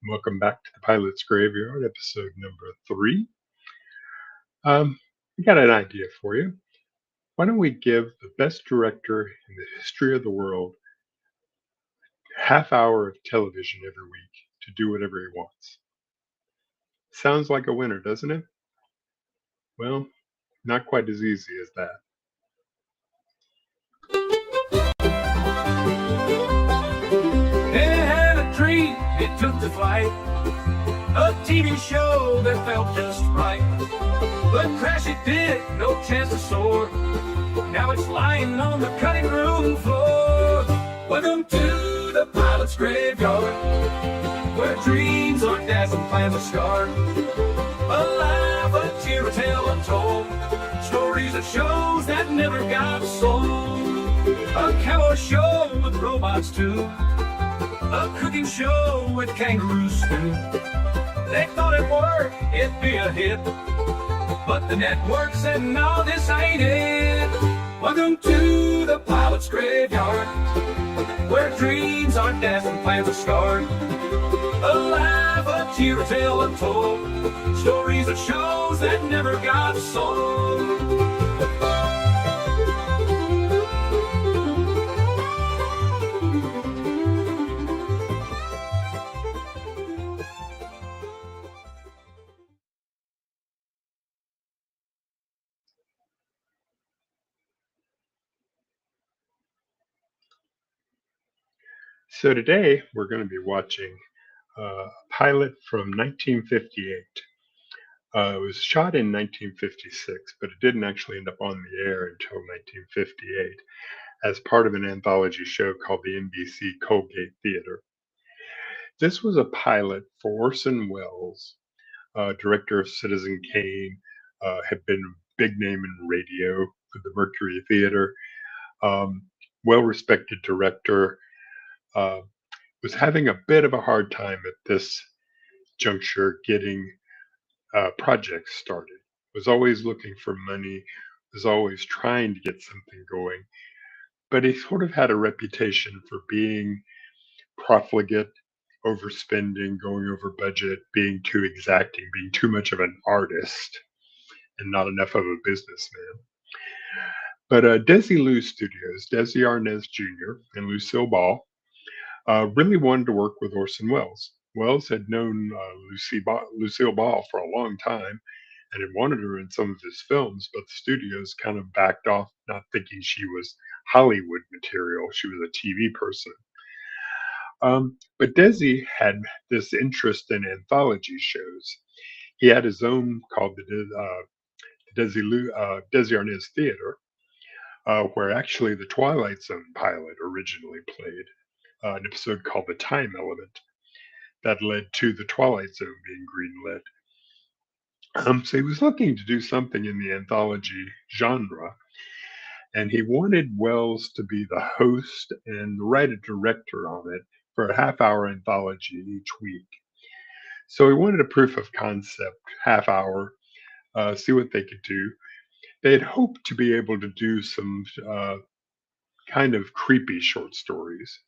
Welcome back to the Pilot's Graveyard, episode number 3. I got an idea for you. Why don't we give the best director in the history of the world a half hour of television every week to do whatever he wants? Sounds like a winner, doesn't it? Well, not quite as easy as that. They had a dream, it took to flight. A TV show that felt just right. But crash it did, no chance to soar. Now it's lying on the cutting room floor. Welcome to the pilot's graveyard, where dreams are dazzled, plans are scarred. A laugh, a tear, a tale untold. Stories of shows that never got sold. A cowboy show with robots too. A cooking show with kangaroo stew. They thought it worked, it'd be a hit, but the network said, no, this ain't it. Welcome to the pilot's graveyard, where dreams are dazzled, plans are scarred. A laugh, a tear, a tale untold. Stories of shows that never got sold. So today we're going to be watching a pilot from 1958. It was shot in 1956, but it didn't actually end up on the air until 1958 as part of an anthology show called the NBC Colgate Theater. This was a pilot for Orson Welles, director of Citizen Kane, had been a big name in radio for the Mercury Theater, well respected director, uh, was having a bit of a hard time at this juncture getting projects started, was always looking for money, was always trying to get something going. But he sort of had a reputation for being profligate, overspending, going over budget, being too exacting, being too much of an artist and not enough of a businessman. But Desilu Studios, Desi Arnaz Jr. and Lucille Ball, really wanted to work with Orson Welles. Welles had known Lucille Ball for a long time and had wanted her in some of his films, but the studios kind of backed off, not thinking she was Hollywood material. She was a TV person. But Desi had this interest in anthology shows. He had his own called Desi Arnaz Theater, where actually the Twilight Zone pilot originally played an episode called The Time Element that led to the Twilight Zone being greenlit. So he was looking to do something in the anthology genre, and he wanted Wells to be the host and write a director on it for a half hour anthology each week. So he wanted a proof of concept half hour, see what they could do. They had hoped to be able to do some kind of creepy short stories.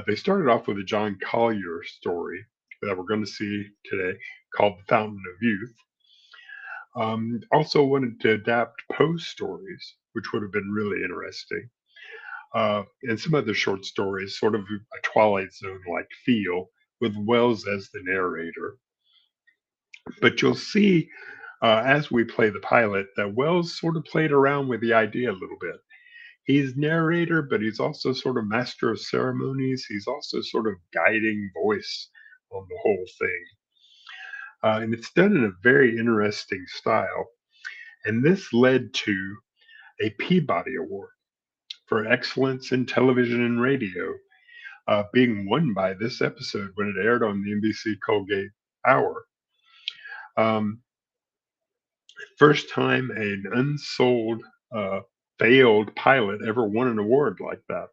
They started off with a John Collier story that we're going to see today called The Fountain of Youth. Also wanted to adapt Poe's stories, which would have been really interesting. And some other short stories, sort of a Twilight Zone like feel, with Wells as the narrator. But you'll see as we play the pilot that Wells sort of played around with the idea a little bit. He's narrator, but he's also sort of master of ceremonies. He's also sort of guiding voice on the whole thing. And it's done in a very interesting style. And this led to a Peabody Award for excellence in television and radio, being won by this episode when it aired on the NBC Colgate Hour. Um, First time an unsold, failed pilot ever won an award like that.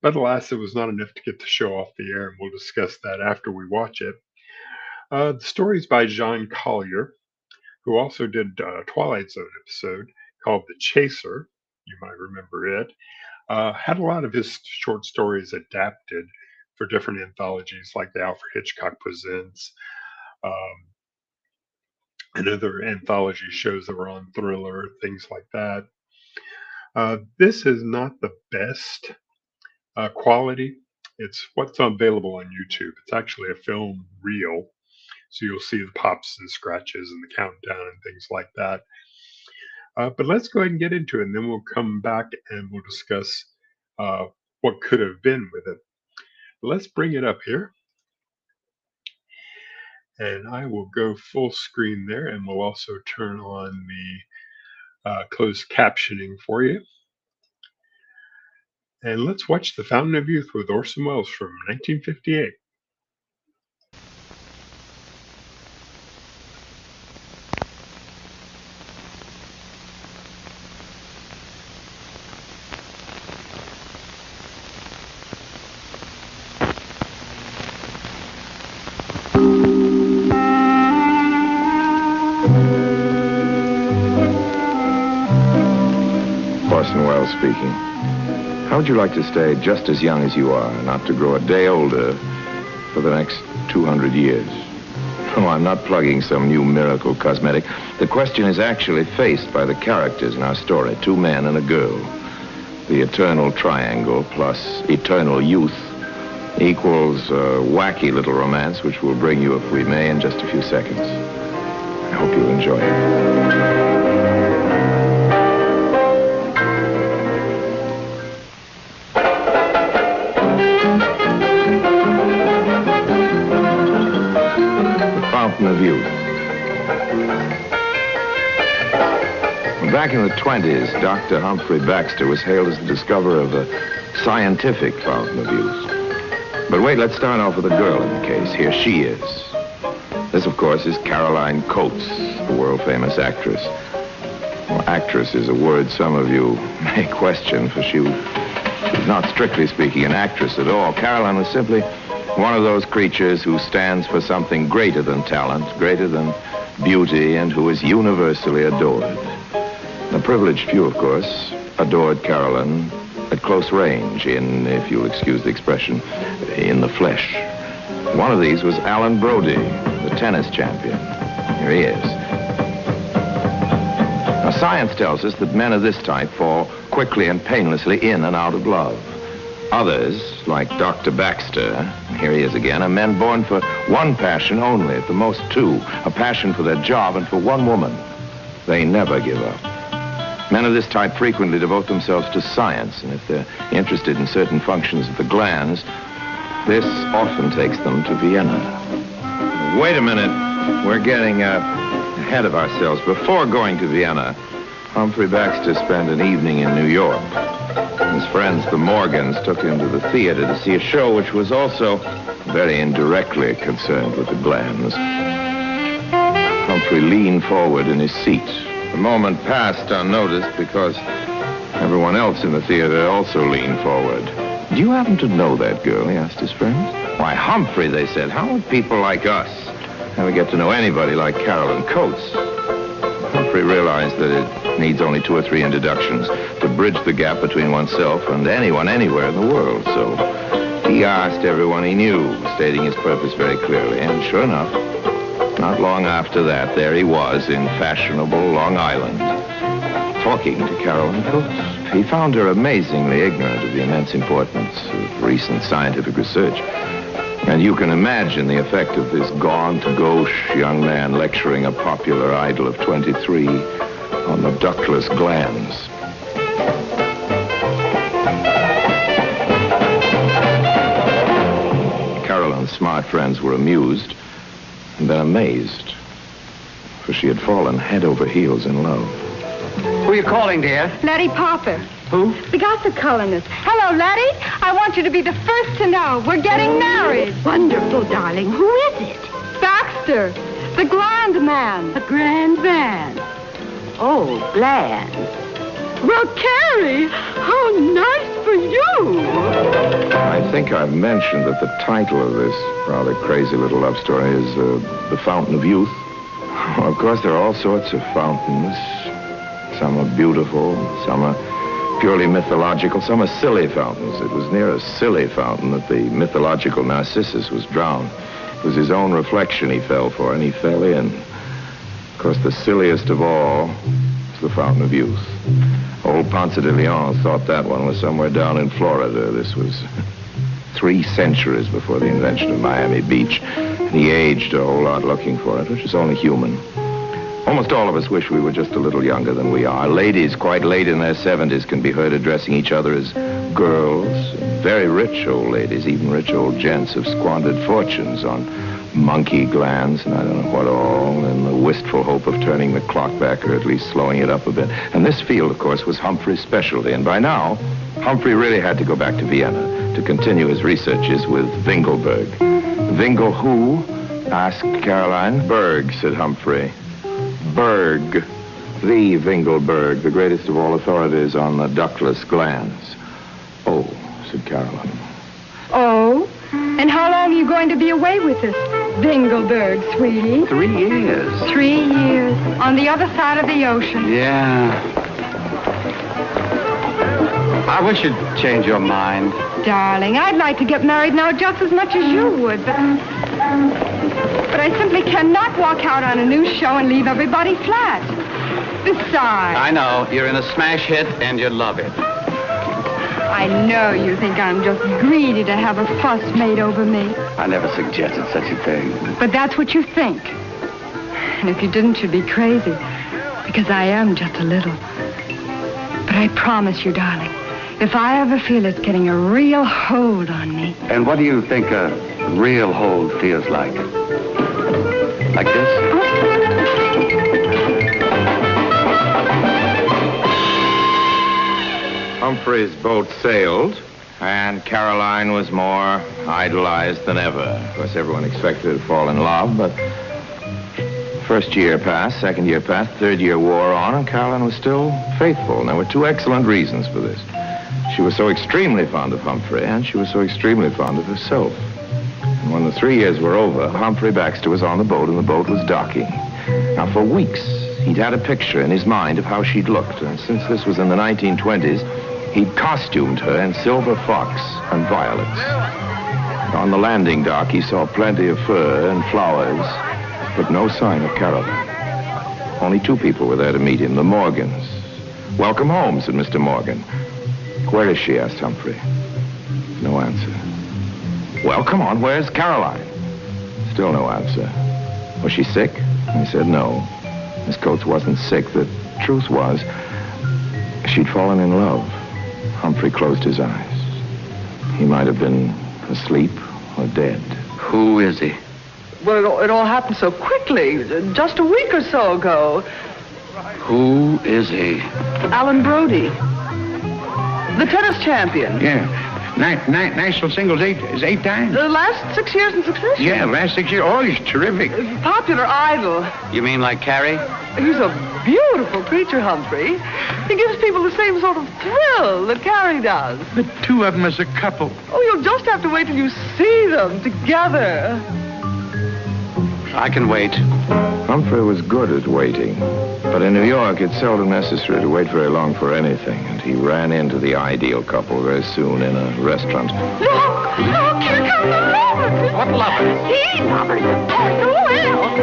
But alas, it was not enough to get the show off the air, and we'll discuss that after we watch it. The story's by John Collier, who also did a Twilight Zone episode called The Chaser. You might remember it. Had a lot of his short stories adapted for different anthologies like the Alfred Hitchcock Presents, um, and other anthology shows that were on Thriller, things like that. This is not the best quality. It's what's available on YouTube. It's actually a film reel, so you'll see the pops and scratches and the countdown and things like that. But let's go ahead and get into it, and then we'll come back and we'll discuss uh, what could have been with it. Let's bring it up here, and I will go full screen there, and we'll also turn on the closed captioning for you. And let's watch The Fountain of Youth with Orson Welles from 1958. Orson Welles speaking. How would you like to stay just as young as you are, not to grow a day older for the next 200 years? Oh, I'm not plugging some new miracle cosmetic. The question is actually faced by the characters in our story, two men and a girl. The eternal triangle plus eternal youth equals a wacky little romance, which we'll bring you, if we may, in just a few seconds. I hope you'll enjoy it. Of youth. Back in the 20s, Dr. Humphrey Baxter was hailed as the discoverer of a scientific fountain of youth. But wait, let's start off with a girl in the case. Here she is. This, of course, is Caroline Coates, the world-famous actress. Well, actress is a word some of you may question, for she was not strictly speaking an actress at all. Caroline was simply one of those creatures who stands for something greater than talent, greater than beauty, and who is universally adored. The privileged few, of course, adored Caroline at close range, if you'll excuse the expression, in the flesh. One of these was Alan Brody, the tennis champion. Here he is. Now, science tells us that men of this type fall quickly and painlessly in and out of love. Others, like Dr. Baxter, here he is again, are men born for one passion only, at the most two, a passion for their job and for one woman. They never give up. Men of this type frequently devote themselves to science, and if they're interested in certain functions of the glands, this often takes them to Vienna. Wait a minute, we're getting ahead of ourselves. Before going to Vienna, Humphrey Baxter spent an evening in New York. His friends, the Morgans, took him to the theater to see a show which was also very indirectly concerned with the glands. Humphrey leaned forward in his seat. The moment passed unnoticed because everyone else in the theater also leaned forward. Do you happen to know that girl? He asked his friends. Why, Humphrey, they said. How would people like us ever get to know anybody like Caroline Coates? Humphrey realized that it needs only 2 or 3 introductions to bridge the gap between oneself and anyone anywhere in the world. So he asked everyone he knew, stating his purpose very clearly. And sure enough, not long after that, there he was in fashionable Long Island, talking to Caroline Coates. He found her amazingly ignorant of the immense importance of recent scientific research. And you can imagine the effect of this gaunt, gauche young man lecturing a popular idol of 23 on the ductless glands. Caroline's smart friends were amused and then amazed, for she had fallen head over heels in love. Who are you calling, dear? Letty Popper. Who? The gossip columnist. Hello, Letty. I want you to be the first to know. We're getting married. Wonderful, darling. Who is it? Baxter, the grand man. A grand man. Oh, glad. Well, Carrie, how nice for you. I think I've mentioned that the title of this rather crazy little love story is The Fountain of Youth. Of course, there are all sorts of fountains. Some are beautiful, some are purely mythological. Some are silly fountains. It was near a silly fountain that the mythological Narcissus was drowned. It was his own reflection he fell for, and he fell in. Of course, the silliest of all was the Fountain of Youth. Old Ponce de Leon thought that one was somewhere down in Florida. This was 3 centuries before the invention of Miami Beach. And he aged a whole lot looking for it, which is only human. Almost all of us wish we were just a little younger than we are. Ladies quite late in their 70s can be heard addressing each other as girls. Very rich old ladies, even rich old gents, have squandered fortunes on monkey glands and I don't know what all, in the wistful hope of turning the clock back or at least slowing it up a bit. And this field, of course, was Humphrey's specialty. And by now, Humphrey really had to go back to Vienna to continue his researches with Wingelberg. Wingel who? Asked Caroline. Berg, said Humphrey. Berg. The Wingelberg, the greatest of all authorities on the ductless glands. Oh, said Caroline. Oh? And how long are you going to be away with us, Wingelberg, sweetie? 3 years. 3 years. On the other side of the ocean. Yeah. I wish you'd change your mind. Darling, I'd like to get married now just as much as you would, but I simply cannot walk out on a new show and leave everybody flat. Besides... I know. You're in a smash hit, and you love it. I know you think I'm just greedy to have a fuss made over me. I never suggested such a thing. But that's what you think. And if you didn't, you'd be crazy. Because I am just a little. But I promise you, darling, if I ever feel it's getting a real hold on me... And what do you think a real hold feels like? Like this? Humphrey's boat sailed, and Caroline was more idolized than ever. Of course, everyone expected her to fall in love, but first year passed, second year passed, third year wore on, and Caroline was still faithful. And there were 2 excellent reasons for this. She was so extremely fond of Humphrey, and she was so extremely fond of herself. And when the 3 years were over, Humphrey Baxter was on the boat, and the boat was docking. Now, for weeks, he'd had a picture in his mind of how she'd looked, and since this was in the 1920s, he'd costumed her in silver fox and violets. On the landing dock, he saw plenty of fur and flowers, but no sign of Caroline. Only 2 people were there to meet him, the Morgans. Welcome home, said Mr. Morgan. Where is she, asked Humphrey. No answer. Well, come on, where's Caroline? Still no answer. Was she sick? He said no. Miss Coates wasn't sick. The truth was, she'd fallen in love. Humphrey closed his eyes. He might have been asleep or dead. Who is he? Well, it all happened so quickly, just a week or so ago. Who is he? Alan Brody, the tennis champion. Yeah. National singles 8 times. The last 6 years in succession. Yeah, last 6 years. Oh, he's terrific. Popular idol. You mean like Carrie? He's a beautiful creature, Humphrey. He gives people the same sort of thrill that Carrie does. The 2 of them as a couple. Oh, you'll just have to wait till you see them together. I can wait. Humphrey was good at waiting, but in New York, it's seldom necessary to wait very long for anything, and he ran into the ideal couple very soon in a restaurant. Look! Look! Here comes the lover! What lover? He lovers Orson Welles!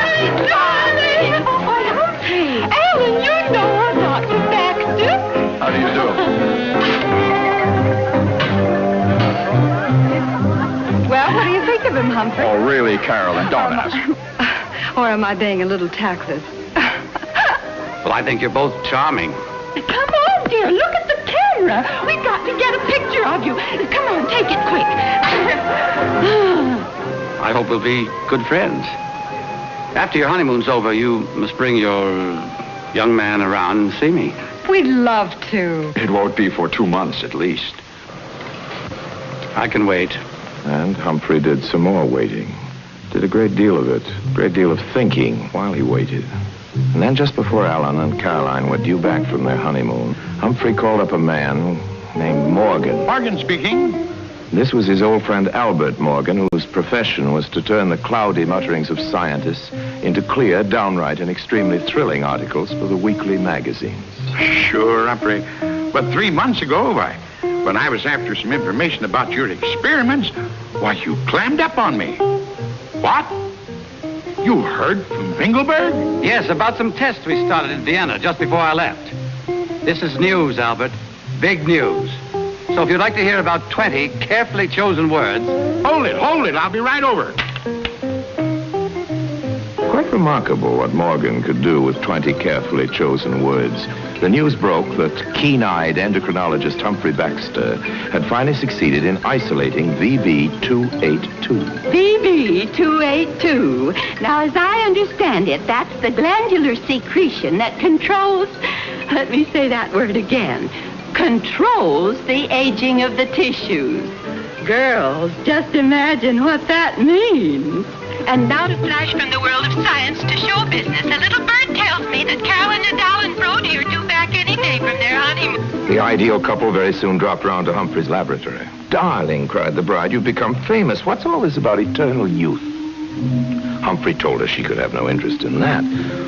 Hey, darling! Oh, Humphrey! Alan, you know her, Dr. Baxter. How do you do? Well, what do you think of him, Humphrey? Oh, really, Caroline, don't ask. Or am I being a little tactless? Well, I think you're both charming. Come on, dear. Look at the camera. We've got to get a picture of you. Come on, take it quick. I hope we'll be good friends. After your honeymoon's over, you must bring your young man around and see me. We'd love to. It won't be for 2 months at least. I can wait. And Humphrey did some more waiting. Did a great deal of it, a great deal of thinking while he waited. And then just before Alan and Caroline were due back from their honeymoon, Humphrey called up a man named Morgan. Morgan speaking. This was his old friend Albert Morgan, whose profession was to turn the cloudy mutterings of scientists into clear, downright, and extremely thrilling articles for the weekly magazines. Sure, Humphrey. But 3 months ago, when I was after some information about your experiments, why, you clammed up on me. What? You heard from Vingelberg? Yes, about some tests we started in Vienna just before I left. This is news, Albert. Big news. So if you'd like to hear about 20 carefully chosen words... Hold it. I'll be right over. Quite remarkable what Morgan could do with 20 carefully chosen words. The news broke that keen-eyed endocrinologist Humphrey Baxter had finally succeeded in isolating VB282. VB282. Now, as I understand it, that's the glandular secretion that controls... Let me say that word again. Controls the aging of the tissues. Girls, just imagine what that means. And now to flash from the world of science to show business. A little bird tells me that Carolyn, Nadal, and Brody are due back any day from their honeymoon. The ideal couple very soon dropped round to Humphrey's laboratory. "Darling," cried the bride, "you've become famous. What's all this about eternal youth?" Humphrey told her she could have no interest in that.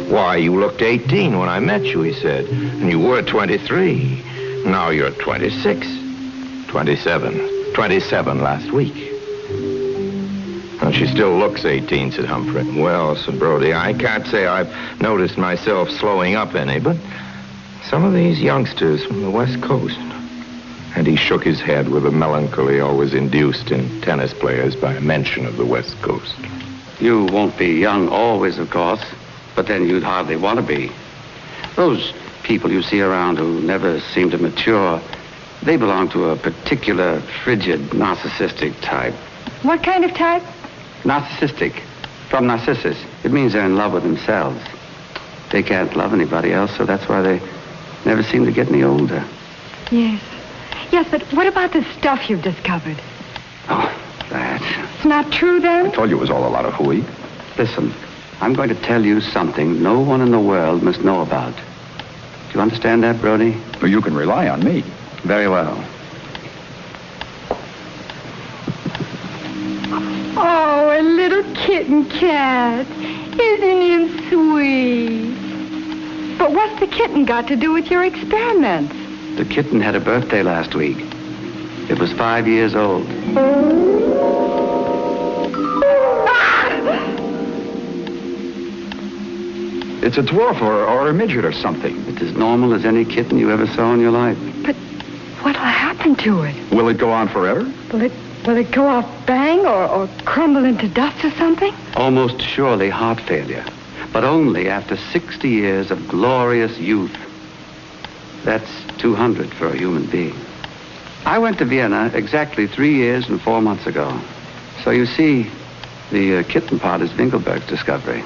"Why, you looked 18 when I met you," he said, "and you were 23. Now you're 26, 27 last week." "And she still looks 18, said Humphrey. "Well," said Brody, "I can't say I've noticed myself slowing up any, but some of these youngsters from the West Coast..." And he shook his head with a melancholy always induced in tennis players by a mention of the West Coast. You won't be young always, of course, but then you'd hardly want to be. Those people you see around who never seem to mature, they belong to a particular frigid, narcissistic type. What kind of type? Narcissistic. From Narcissus. It means they're in love with themselves. They can't love anybody else, so that's why they never seem to get any older. Yes. Yes, but what about the stuff you've discovered? Oh, that. It's not true, then? I told you it was all a lot of hooey. Listen, I'm going to tell you something no one in the world must know about. Do you understand that, Brody? Well, you can rely on me. Very well. Oh, a little kitten cat. Isn't him sweet? But what's the kitten got to do with your experiments? The kitten had a birthday last week. It was 5 years old. It's a dwarf or a midget or something. It's as normal as any kitten you ever saw in your life. But what'll happen to it? Will it go on forever? Will it go off bang or crumble into dust or something? Almost surely heart failure. But only after 60 years of glorious youth. That's 200 for a human being. I went to Vienna exactly 3 years and 4 months ago. So you see, the kitten part is Winkelberg's discovery.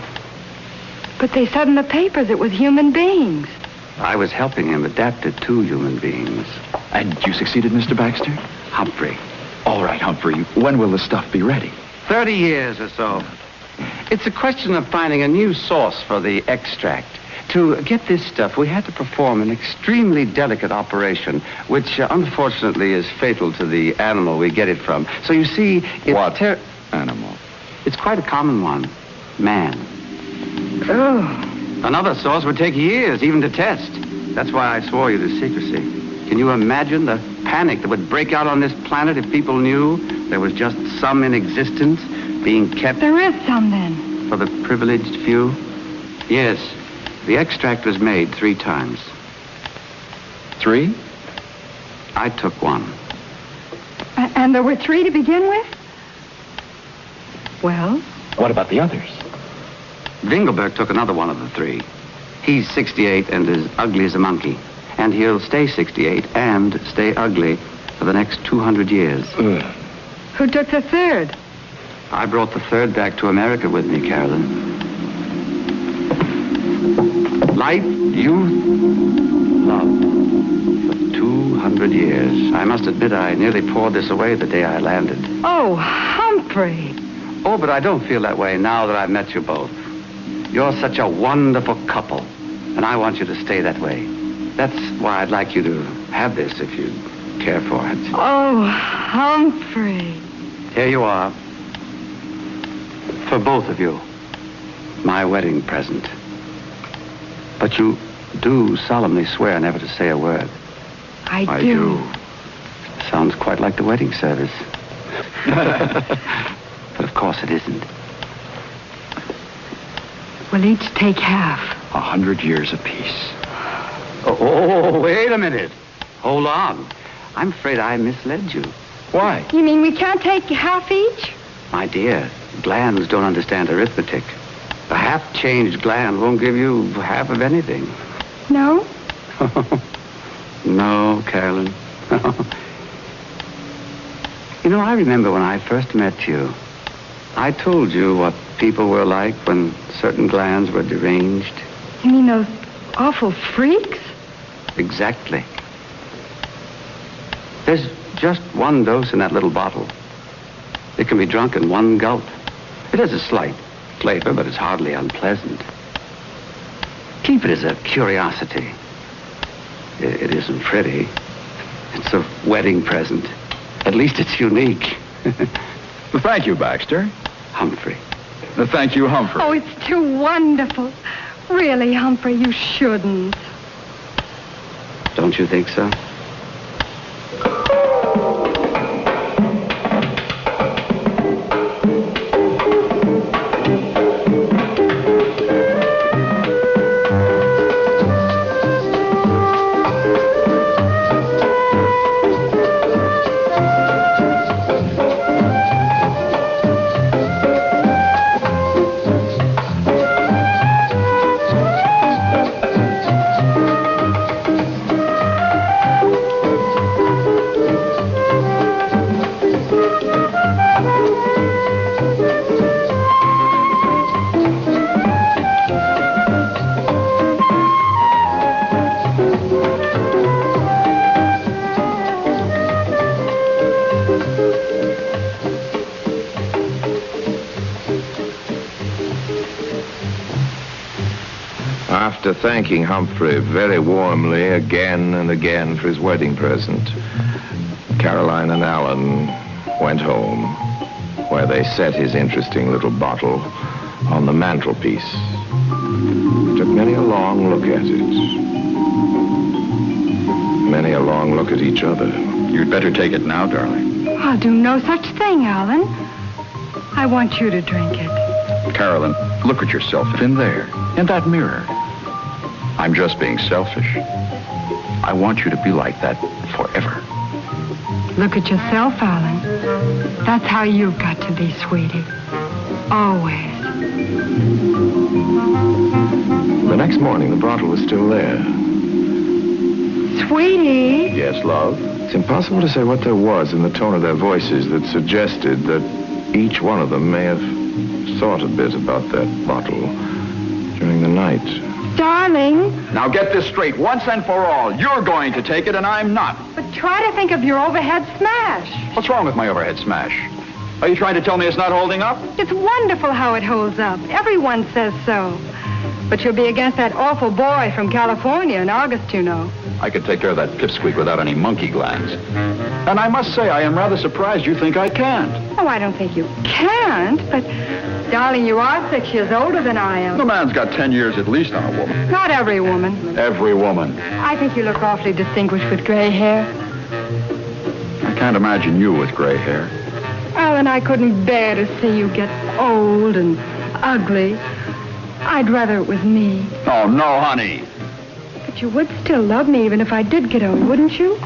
But they said in the papers it was human beings. I was helping him adapt it to human beings. And you succeeded, Mr. Baxter? Humphrey. All right, Humphrey. When will the stuff be ready? 30 years or so. It's a question of finding a new source for the extract. To get this stuff, we had to perform an extremely delicate operation, which unfortunately is fatal to the animal we get it from. So you see, it's... What animal? It's quite a common one. Man. Oh. Another source would take years, even to test. That's why I swore you to secrecy. Can you imagine the panic that would break out on this planet if people knew there was just some in existence being kept... There is some, then. For the privileged few? Yes. The extract was made 3 times. 3? I took 1. And there were 3 to begin with? Well? What about the others? Winkelberg took another one of the 3. He's 68 and as ugly as a monkey. And he'll stay 68 and stay ugly for the next 200 years. Who took the 3rd? I brought the 3rd back to America with me, Carolyn. Life, youth, love. For 200 years. I must admit I nearly poured this away the day I landed. Oh, Humphrey. Oh, but I don't feel that way now that I've met you both. You're such a wonderful couple, and I want you to stay that way. That's why I'd like you to have this if you'd care for it. Oh, Humphrey. Here you are. For both of you. My wedding present. But you do solemnly swear never to say a word. I do. Sounds quite like the wedding service. But of course it isn't. We'll each take half. 100 years apiece. Oh, wait a minute. Hold on. I'm afraid I misled you. Why? You mean we can't take half each? My dear, glands don't understand arithmetic. A half-changed gland won't give you half of anything. No? No, Carolyn. You know, I remember when I first met you, I told you what people were like when certain glands were deranged. You mean those awful freaks? Exactly. There's just one dose in that little bottle. It can be drunk in one gulp. It has a slight flavor, but it's hardly unpleasant. Keep it as a curiosity. It isn't pretty. It's a wedding present. At least it's unique. Thank you, Baxter. Humphrey. Thank you, Humphrey. Oh, it's too wonderful. Really, Humphrey, you shouldn't. Don't you think so? After thanking Humphrey very warmly again and again for his wedding present, Caroline and Alan went home, where they set his interesting little bottle on the mantelpiece. Took many a long look at it. Many a long look at each other. You'd better take it now, darling. I'll do no such thing, Alan. I want you to drink it. Carolyn, look at yourself in there, in that mirror. I'm just being selfish. I want you to be like that forever. Look at yourself, Alan. That's how you've got to be, sweetie. Always. The next morning, the bottle was still there. Sweetie. Yes, love? It's impossible to say what there was in the tone of their voices that suggested that each one of them may have thought a bit about that bottle during the night. Darling. Now get this straight once and for all. You're going to take it and I'm not. But try to think of your overhead smash. What's wrong with my overhead smash? Are you trying to tell me it's not holding up? It's wonderful how it holds up. Everyone says so. But you'll be against that awful boy from California in August, you know. I could take care of that pipsqueak without any monkey glands. And I must say, I am rather surprised you think I can't. Oh, I don't think you can't, but, darling, you are 6 years older than I am. The man's got 10 years at least on a woman. Not every woman. Every woman. I think you look awfully distinguished with gray hair. I can't imagine you with gray hair. Alan, I couldn't bear to see you get old and ugly. I'd rather it was me. Oh, no, honey. But you would still love me even if I did get old, wouldn't you?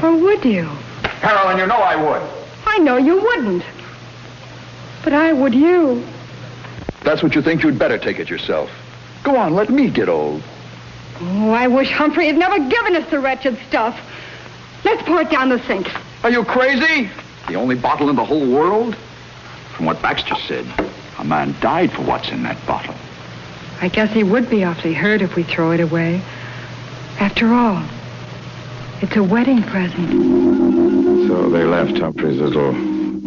Or would you? Carolyn, you know I would. I know you wouldn't. But I would you. That's what you think, you'd better take it yourself. Go on, let me get old. Oh, I wish Humphrey had never given us the wretched stuff. Let's pour it down the sink. Are you crazy? The only bottle in the whole world? From what Baxter said, a man died for what's in that bottle. I guess he would be awfully hurt if we throw it away. After all, it's a wedding present. So they left Humphrey's little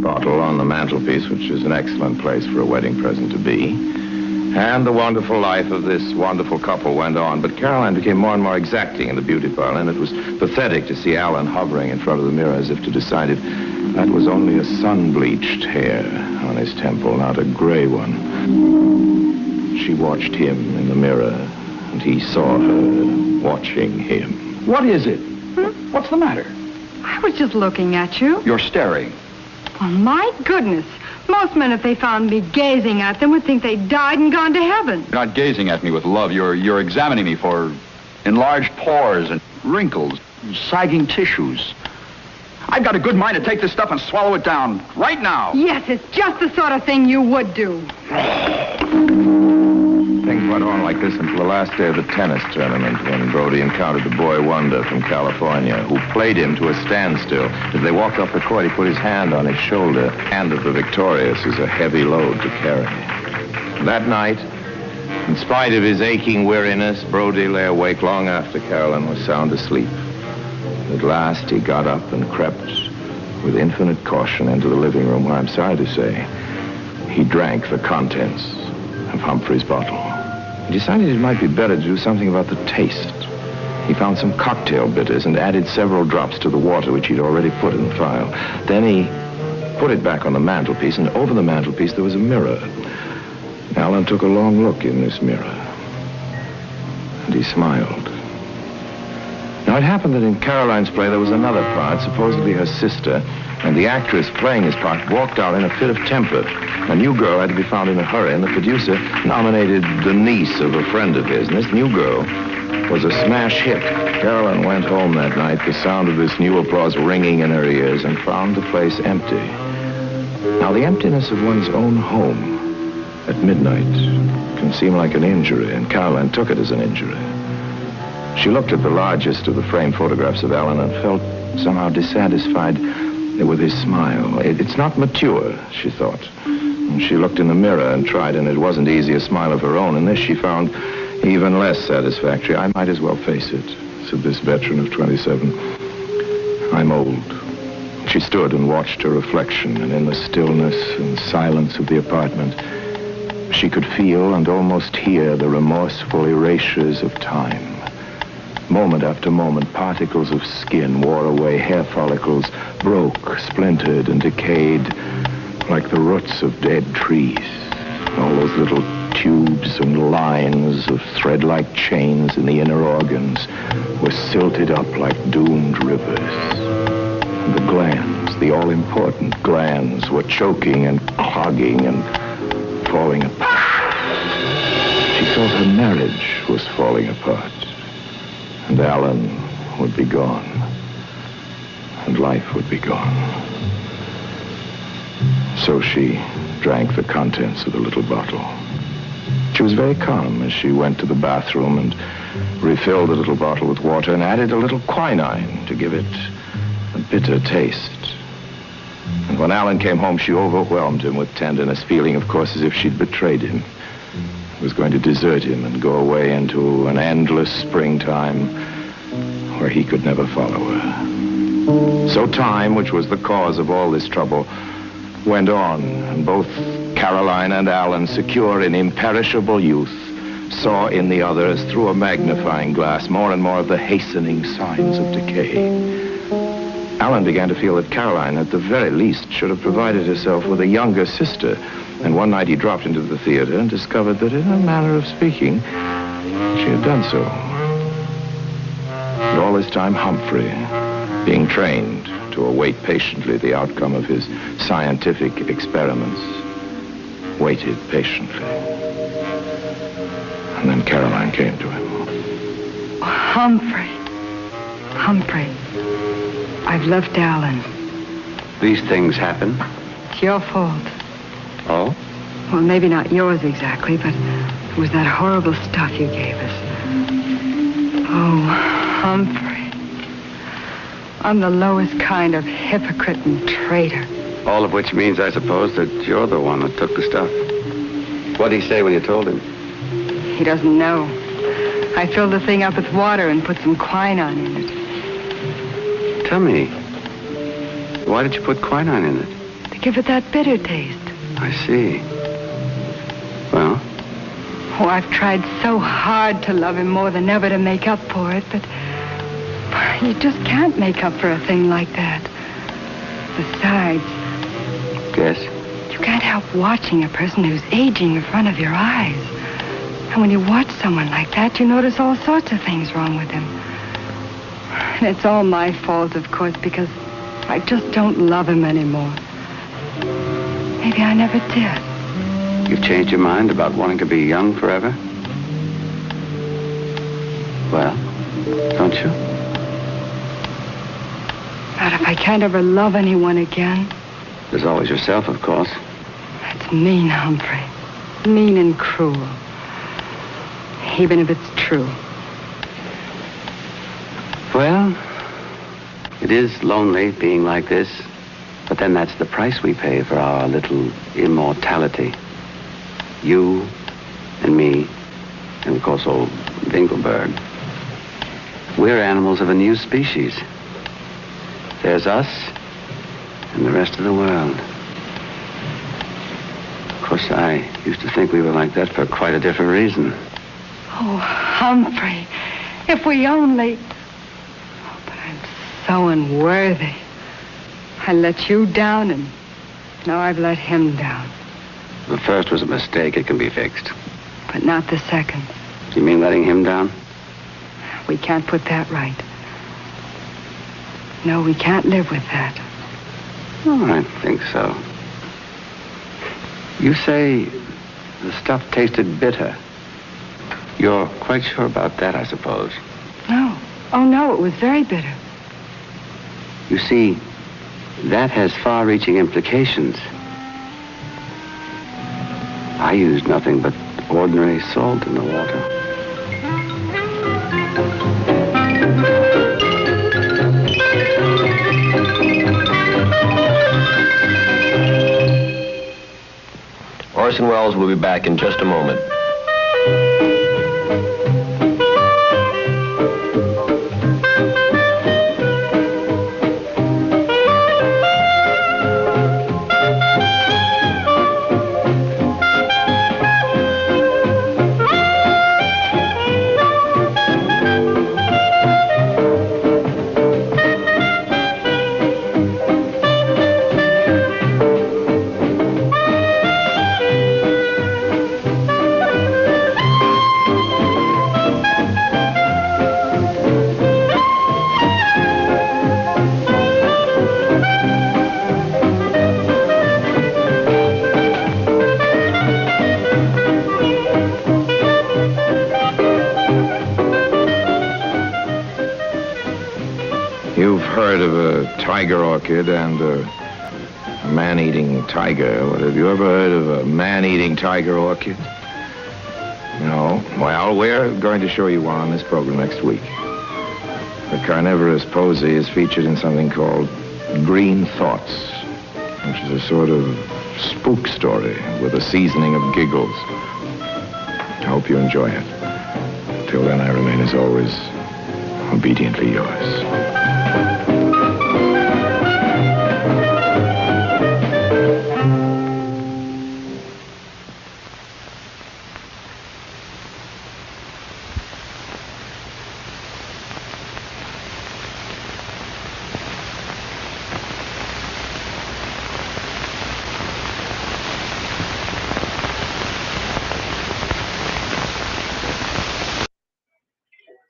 bottle on the mantelpiece, which is an excellent place for a wedding present to be, And the wonderful life of this wonderful couple went on. But Caroline became more and more exacting in the beauty parlor, and it was pathetic to see Alan hovering in front of the mirror as if to decide if that was only a sun-bleached hair on his temple, not a gray one. She watched him in the mirror, and he saw her watching him. What is it? What's the matter? I was just looking at you. You're staring. Oh, my goodness. Most men, if they found me gazing at them, would think they'd died and gone to heaven. You're not gazing at me with love. You're examining me for enlarged pores and wrinkles, sagging tissues. I've got a good mind to take this stuff and swallow it down right now. Yes, it's just the sort of thing you would do. Things went on like this until the last day of the tennis tournament when Brody encountered the boy Wonder from California, who played him to a standstill. As they walked off the court, he put his hand on his shoulder. Hand of the victorious is a heavy load to carry. That night, in spite of his aching weariness, Brody lay awake long after Carolyn was sound asleep. At last, he got up and crept with infinite caution into the living room, where I'm sorry to say, he drank the contents of Humphrey's bottle. He decided it might be better to do something about the taste. He found some cocktail bitters and added several drops to the water which he'd already put in the phial. Then he put it back on the mantelpiece, and over the mantelpiece there was a mirror. Alan took a long look in this mirror, and he smiled. Now, it happened that in Caroline's play there was another part, supposedly her sister, and the actress playing his part walked out in a fit of temper. A new girl had to be found in a hurry, and the producer nominated the niece of a friend of his, and this new girl was a smash hit. Caroline went home that night, the sound of this new applause ringing in her ears, and found the place empty. Now, the emptiness of one's own home at midnight can seem like an injury, and Caroline took it as an injury. She looked at the largest of the framed photographs of Alan and felt somehow dissatisfied with his smile. It's not mature, she thought. And she looked in the mirror and tried, and it wasn't easy a smile of her own. And this she found even less satisfactory. I might as well face it, said this veteran of 27. I'm old. She stood and watched her reflection, and in the stillness and silence of the apartment, she could feel and almost hear the remorseful erasures of time. Moment after moment, particles of skin wore away, hair follicles broke, splintered, and decayed like the roots of dead trees. All those little tubes and lines of thread-like chains in the inner organs were silted up like doomed rivers. And the glands, the all-important glands, were choking and clogging and falling apart. She felt her marriage was falling apart. And Alan would be gone. And life would be gone. So she drank the contents of the little bottle. She was very calm as she went to the bathroom and refilled the little bottle with water and added a little quinine to give it a bitter taste. And when Alan came home, she overwhelmed him with tenderness, feeling, of course, as if she'd betrayed him. Was going to desert him and go away into an endless springtime where he could never follow her. So time, which was the cause of all this trouble, went on, and both Caroline and Alan, secure in imperishable youth, saw in the other, as through a magnifying glass, more and more of the hastening signs of decay. Alan began to feel that Caroline, at the very least, should have provided herself with a younger sister. And one night he dropped into the theater and discovered that, in a manner of speaking, she had done so. And all this time, Humphrey, being trained to await patiently the outcome of his scientific experiments, waited patiently. And then Caroline came to him. Humphrey. Humphrey. I've left Alan. These things happen. It's your fault. Oh? Well, maybe not yours exactly, but it was that horrible stuff you gave us. Oh, Humphrey. I'm the lowest kind of hypocrite and traitor. All of which means, I suppose, that you're the one that took the stuff. What did he say when you told him? He doesn't know. I filled the thing up with water and put some quinine in it. Tell me, why did you put quinine in it? To give it that bitter taste. I see. Well, Oh, I've tried so hard to love him more than ever to make up for it, but you just can't make up for a thing like that. Besides, Yes? you can't help watching a person who's aging in front of your eyes. And when you watch someone like that, you notice all sorts of things wrong with him. And it's all my fault, of course, because I just don't love him anymore. Maybe I never did. You've changed your mind about wanting to be young forever? Well, don't you? Not if I can't ever love anyone again. There's always yourself, of course. That's mean, Humphrey. Mean and cruel. Even if it's true. Well, it is lonely being like this, but then that's the price we pay for our little immortality. You and me, and of course old Dinkelberg. We're animals of a new species. There's us and the rest of the world. Of course, I used to think we were like that for quite a different reason. Oh, Humphrey, if we only... Oh, but I'm so unworthy. I let you down, and now I've let him down. The first was a mistake. It can be fixed. But not the second. You mean letting him down? We can't put that right. No, we can't live with that. Oh, I think so. You say the stuff tasted bitter. You're quite sure about that, I suppose. No. Oh, no, it was very bitter. You see, that has far-reaching implications. I used nothing but ordinary salt in the water. Orson Welles will be back in just a moment. You've heard of a tiger orchid and a man-eating tiger. But have you ever heard of a man-eating tiger orchid? No? Well, we're going to show you one on this program next week. The carnivorous posy is featured in something called Green Thoughts, which is a sort of spook story with a seasoning of giggles. I hope you enjoy it. Till then, I remain, as always, obediently yours.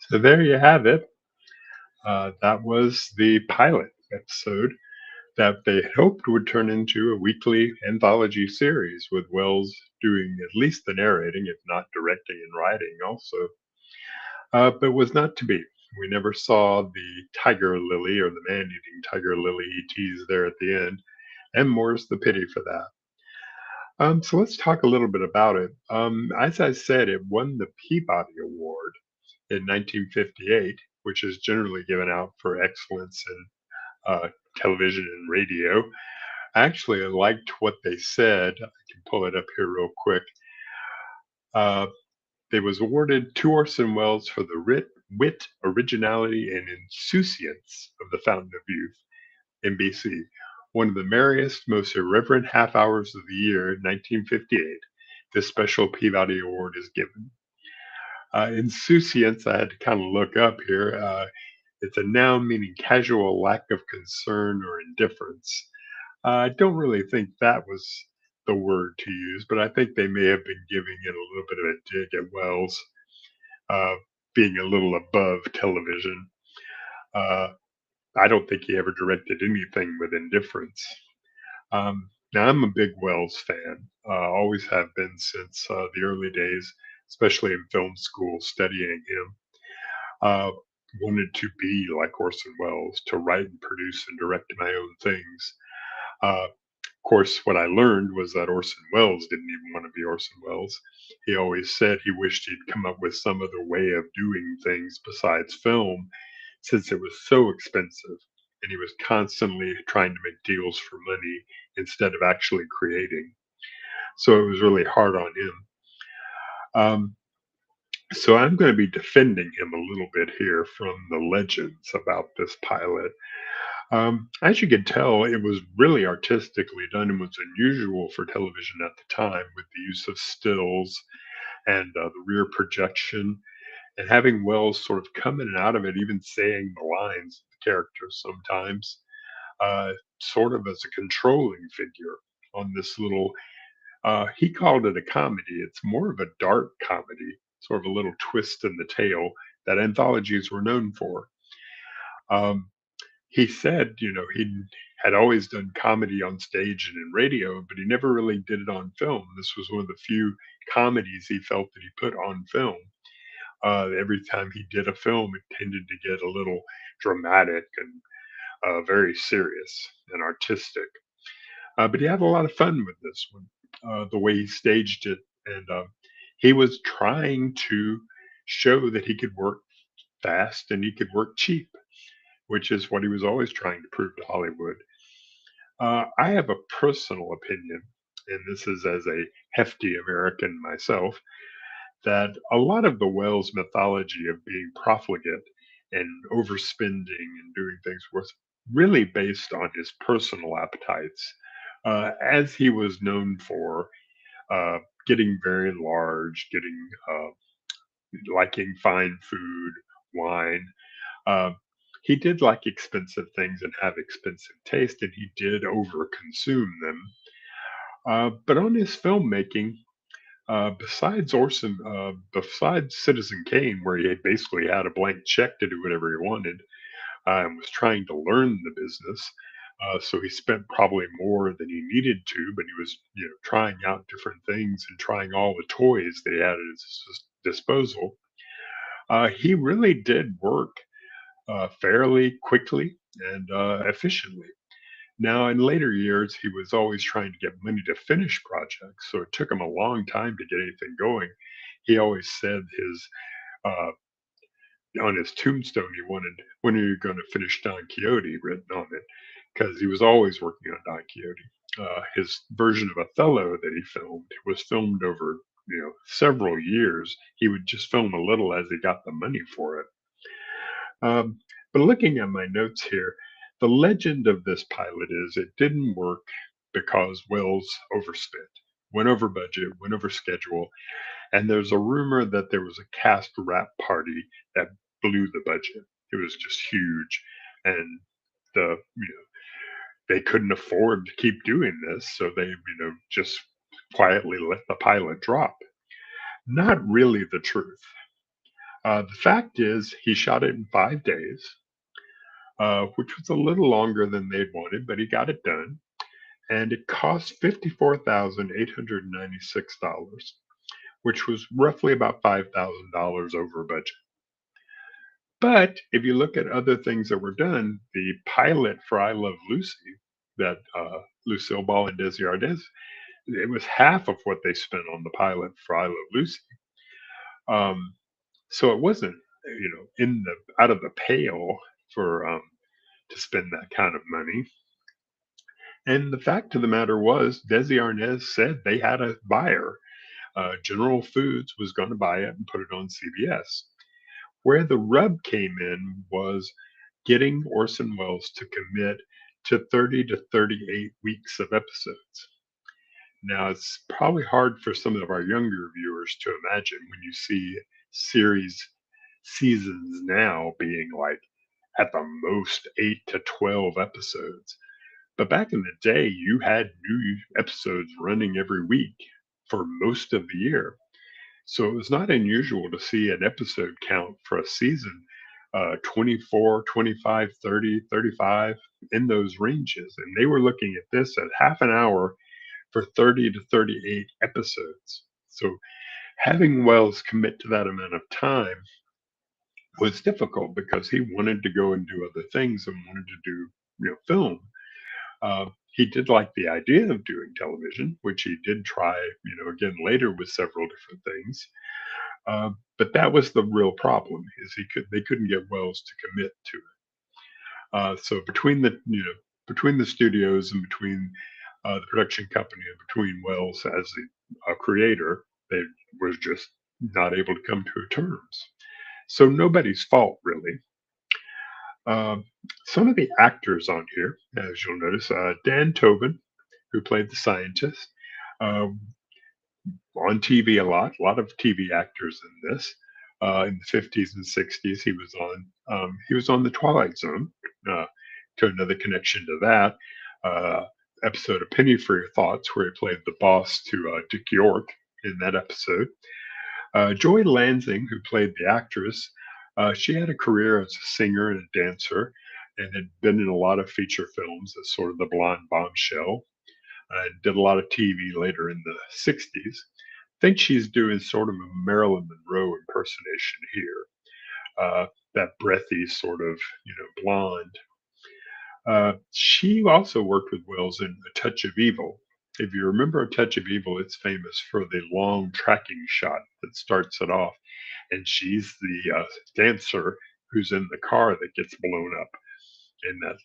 So there you have it. That was the pilot episode that they hoped would turn into a weekly anthology series with Wells doing at least the narrating, if not directing and writing also. But was not to be. We never saw the tiger lily or the man-eating tiger lily he teased there at the end, and more's the pity for that. So let's talk a little bit about it. As I said, it won the Peabody Award in 1958, which is generally given out for excellence in television and radio. Actually, I liked what they said. I can pull it up here real quick. It was awarded to Orson Welles for the wit, originality, and insouciance of The Fountain of Youth, NBC. One of the merriest, most irreverent half hours of the year, 1958, this special Peabody Award is given. Insouciance, I had to kind of look up here. It's a noun meaning casual lack of concern or indifference. I don't really think that was the word to use, but I think they may have been giving it a little bit of a dig at Wells, uh, being a little above television. Uh, I don't think he ever directed anything with indifference. Now, I'm a big Wells fan, always have been since the early days, especially in film school studying him. Uh, Wanted to be like Orson Welles, to write and produce and direct my own things. Of course, what I learned was that Orson Welles didn't even want to be Orson Welles. He always said he wished he'd come up with some other way of doing things besides film, since it was so expensive. And he was constantly trying to make deals for money instead of actually creating. So it was really hard on him. Um, so I'm going to be defending him a little bit here from the legends about this pilot. As you can tell, it was really artistically done and was unusual for television at the time, with the use of stills and the rear projection, and having Wells sort of come in and out of it, even saying the lines of the characters sometimes, sort of as a controlling figure on this little. He called it a comedy. It's more of a dark comedy, sort of a little twist in the tale that anthologies were known for. Um, he said, he had always done comedy on stage and in radio, but he never really did it on film. This was one of the few comedies he felt that he put on film. Every time he did a film, it tended to get a little dramatic and very serious and artistic. But he had a lot of fun with this one, the way he staged it. And he was trying to show that he could work fast and he could work cheap, which is what he was always trying to prove to Hollywood. I have a personal opinion, and this is as a hefty American myself, that a lot of the Wells mythology of being profligate and overspending and doing things was really based on his personal appetites, as he was known for uh, getting very large, getting liking fine food, wine. Uh, he did like expensive things and have expensive taste, and he did over consume them. But on his filmmaking, besides Citizen Kane, where he basically had a blank check to do whatever he wanted, and was trying to learn the business. So he spent probably more than he needed to, but he was, trying out different things and trying all the toys that he had at his disposal. He really did work fairly quickly and efficiently. Now, in later years, he was always trying to get money to finish projects, so it took him a long time to get anything going. He always said his uh, on his tombstone he wanted, "When are you going to finish Don Quixote?" written on it, because he was always working on Don Quixote. His version of Othello that he filmed was filmed over several years. He would just film a little as he got the money for it. Um, but looking at my notes here, the legend of this pilot is it didn't work because Wells overspent, went over budget, went over schedule, and there's a rumor that there was a cast wrap party that blew the budget. It was just huge, and they couldn't afford to keep doing this, so they just quietly let the pilot drop. Not really the truth. The fact is, he shot it in 5 days, which was a little longer than they'd wanted, but he got it done. And it cost $54,896, which was roughly about $5,000 over budget. But if you look at other things that were done, the pilot for I Love Lucy, that Lucille Ball and Desi Arnaz, it was half of what they spent on the pilot for I Love Lucy. Um, so it wasn't, in the out of the pale for to spend that kind of money. And the fact of the matter was, Desi Arnaz said they had a buyer. General Foods was going to buy it and put it on CBS. Where the rub came in was getting Orson Welles to commit to 30 to 38 weeks of episodes. Now, it's probably hard for some of our younger viewers to imagine when you see series seasons now being like at the most 8 to 12 episodes. But back in the day, you had new episodes running every week for most of the year. So it was not unusual to see an episode count for a season 24, 25, 30, 35 in those ranges. And they were looking at this at half an hour for 30 to 38 episodes. So having Wells commit to that amount of time was difficult because he wanted to go and do other things and wanted to do film. He did like the idea of doing television, which he did try, again later with several different things. But that was the real problem: is they couldn't get Wells to commit to it. So between the studios and between the production company and between Wells as the creator, they were just not able to come to terms. So nobody's fault really. Um, some of the actors on here, as you'll notice, Dan Tobin, who played the scientist, uh, on TV a lot of TV actors in this. In the 50s and 60s, he was on the Twilight Zone. Uh, to another connection to that episode of Penny for Your Thoughts, where he played the boss to Dick York in that episode. Joy Lansing, who played the actress, she had a career as a singer and a dancer, and had been in a lot of feature films as sort of the blonde bombshell. Did a lot of TV later in the 60s. Think she's doing sort of a Marilyn Monroe impersonation here. That breathy sort of, blonde. She also worked with Wells in A Touch of Evil. If you remember A Touch of Evil, it's famous for the long tracking shot that starts it off. And she's the dancer who's in the car that gets blown up in that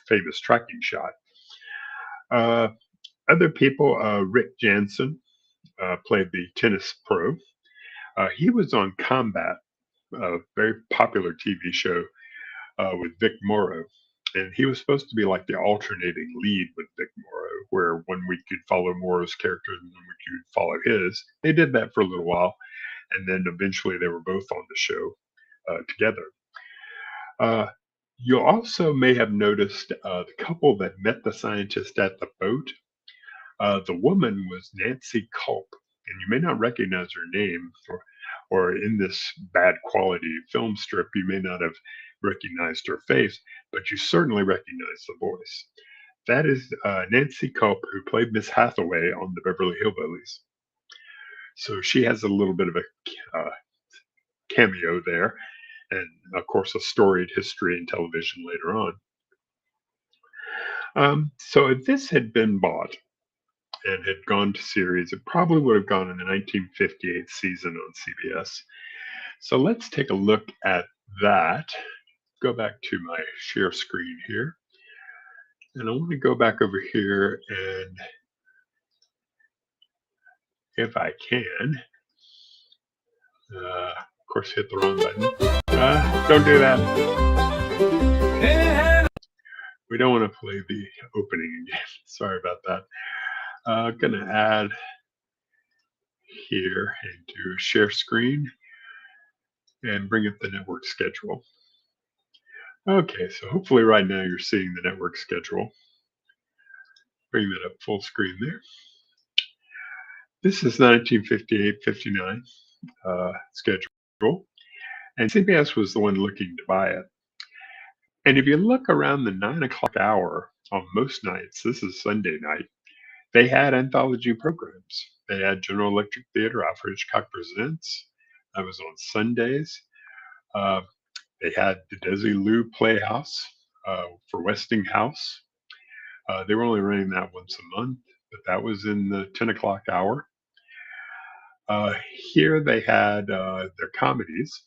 famous tracking shot. Uh, Other people, Rick Jansen played the tennis pro. He was on Combat, a very popular TV show with Vic Morrow. And he was supposed to be like the alternating lead with Vic Morrow, where 1 week you'd follow Morrow's character and 1 week you'd follow his. They did that for a little while, and then eventually they were both on the show together. You also may have noticed the couple that met the scientist at the boat. The woman was Nancy Culp, and you may not recognize her name, or in this bad quality film strip, you may not have recognized her face, but you certainly recognize the voice. That is Nancy Culp, who played Miss Hathaway on the Beverly Hillbillies. So she has a little bit of a cameo there, and of course, a storied history in television later on. So if this had been bought and had gone to series, it probably would have gone in the 1958 season on CBS. So let's take a look at that. Go back to my share screen here. And I want to go back over here, and if I can, of course, hit the wrong button. Don't do that. We don't want to play the opening again. Sorry about that. I'm going to add here and do a share screen and bring up the network schedule. Okay, so hopefully right now you're seeing the network schedule. Bring that up full screen there. This is 1958-59 schedule, and CBS was the one looking to buy it. And if you look around the 9 o'clock hour on most nights, this is Sunday night, they had anthology programs. They had General Electric Theater, Alfred Hitchcock Presents. That was on Sundays. They had the Desilu Playhouse for Westinghouse. They were only running that once a month, but that was in the 10 o'clock hour. Here they had their comedies,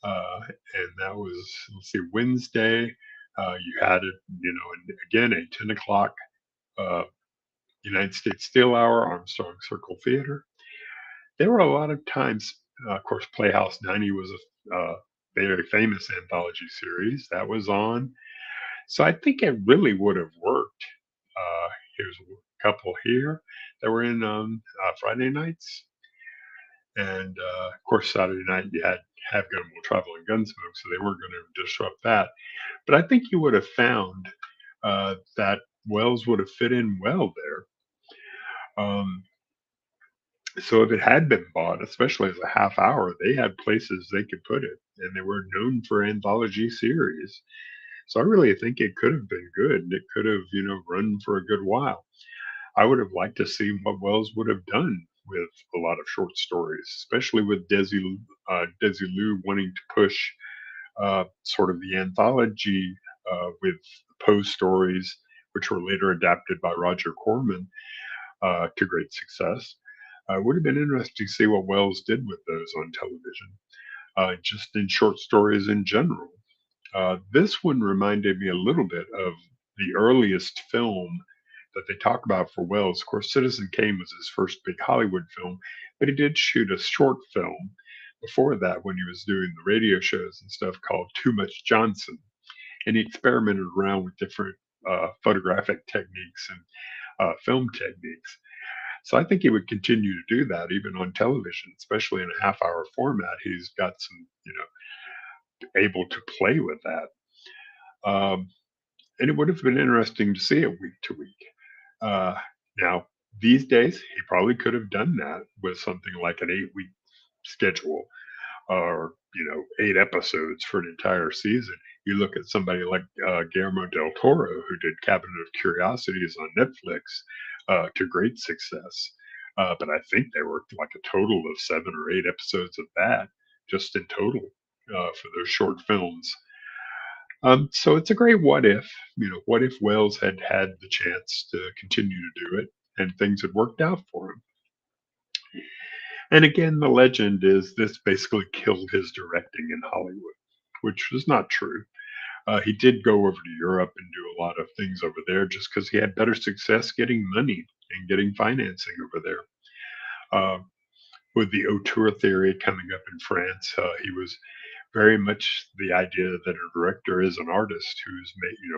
and that was, let's see, Wednesday. You had it, and again, a 10 o'clock United States Steel Hour, Armstrong Circle Theater. There were a lot of times, of course, Playhouse 90 was a very famous anthology series that was on. So I think it really would have worked Here's a couple here that were in Friday nights. And of course, Saturday night you had Have Gun Will Travel and Gunsmoke, so they weren't going to disrupt that. But I think you would have found that Wells would have fit in well there. So if it had been bought, especially as a half hour, they had places they could put it, and they were known for anthology series. So I really think it could have been good. And it could have, run for a good while. I would have liked to see what Wells would have done with a lot of short stories, especially with Desilu wanting to push sort of the anthology with Poe stories, which were later adapted by Roger Corman to great success. It would have been interesting to see what Wells did with those on television, just in short stories in general. This one reminded me a little bit of the earliest film that they talk about for Wells. Of course, Citizen Kane was his first big Hollywood film, but he did shoot a short film before that when he was doing the radio shows and stuff called Too Much Johnson. And he experimented around with different photographic techniques and film techniques. So I think he would continue to do that even on television, especially in a half hour format. He's got some, able to play with that. And it would have been interesting to see it week to week. Now, these days, he probably could have done that with something like an 8-week schedule or, 8 episodes for an entire season. You look at somebody like Guillermo del Toro, who did Cabinet of Curiosities on Netflix to great success. But I think there were like a total of 7 or 8 episodes of that just in total for those short films. So it's a great what if. What if Wells had had the chance to continue to do it and things had worked out for him? And again, the legend is this basically killed his directing in Hollywood, which was not true. He did go over to Europe and do a lot of things over there just because he had better success getting money and getting financing over there. With the auteur theory coming up in France, he was very much the idea that a director is an artist who's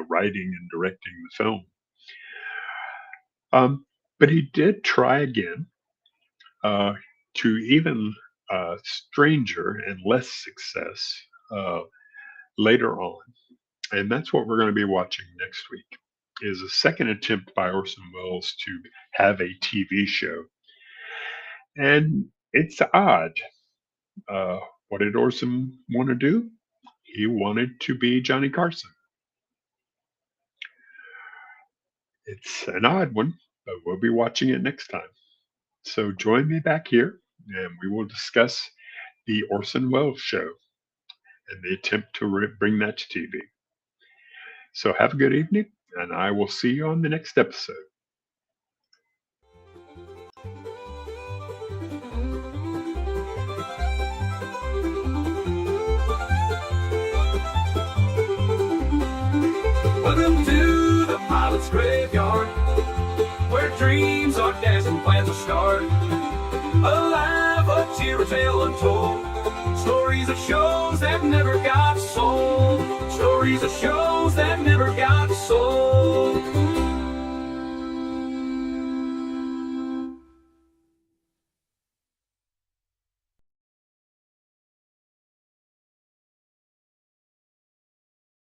writing and directing the film. But he did try again to even stranger and less success later on. And that's what we're going to be watching next week, is a second attempt by Orson Welles to have a TV show. And it's odd. What did Orson want to do? He wanted to be Johnny Carson. It's an odd one, but we'll be watching it next time. So join me back here, and we will discuss the Orson Welles show and the attempt to bring that to TV. So have a good evening, and I will see you on the next episode. Welcome to the pilot's graveyard, where dreams are dashed and plans are scarred. Alive, a tear, a tale untold. Stories of shows that never got sold. Stories of shows that never got sold.